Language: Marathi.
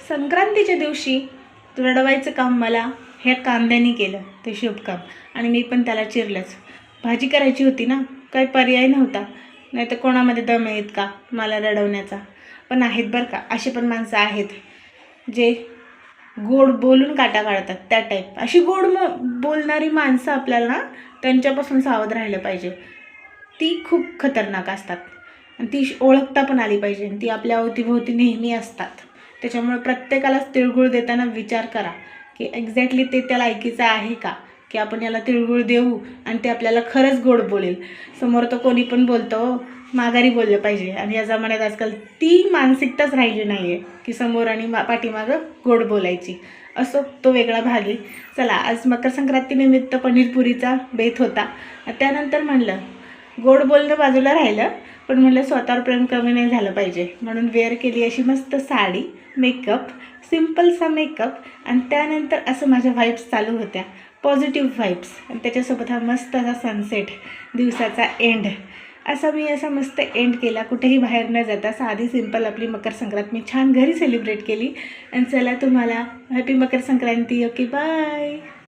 संक्रांतीच्या दिवशी रडवायचं काम मला ह्या कांद्याने केलं, ते शुभकाम. आणि मी पण त्याला चिरलंच. भाजी करायची होती ना, काही पर्याय नव्हता. नाही तर कोणामध्ये दम आहेत का मला रडवण्याचा. पण आहेत बरं का, असे पण माणसं आहेत जे गोड बोलून काटा काढतात, त्या टाईप. अशी गोड बोलणारी माणसं आपल्याला ना त्यांच्यापासून सावध राहिलं पाहिजे. ती खूप खतरनाक असतात आणि ती ओळखता पण आली पाहिजे. ती आपल्या अवतीभोवती नेहमी असतात. त्याच्यामुळे प्रत्येकालाच तिळगुळ देताना विचार करा की एक्झॅक्टली ते त्या लायकीचं आहे का, की आपण याला तिळगुळ देऊ आणि ते आपल्याला खरंच गोड बोलेल. समोर तर कोणी पण बोलतं, माघारी बोललं पाहिजे. आणि या जमान्यात आजकाल ती मानसिकताच राहिली नाही आहे की समोर आणि पाठीमागं गोड बोलायची. असो, तो वेगळा भाग आहे. चला, आज मकर संक्रांतीनिमित्त पनीरपुरीचा बेत होता. त्यानंतर म्हणलं गोड बोलणं बाजूला राहिलं, पण म्हणलं स्वतःवर प्रेम कमी नाही झालं पाहिजे. म्हणून वेअर केली अशी मस्त साडी, मेकअप, सिम्पलसा मेकअप. आणि त्यानंतर असं माझ्या व्हाईब्स चालू होत्या, पॉझिटिव्ह व्हाईब्स. आणि त्याच्यासोबत हा मस्त असा सनसेट, दिवसाचा एंड. मी असा मस्त एंड केला, कुठेही बाहेर न जाता. साधी सिंपल आपली मकर संक्रांत मी छान घरी सेलिब्रेट केली. आणि चला, तुम्हाला happy Makar Sankranti. Okay, bye.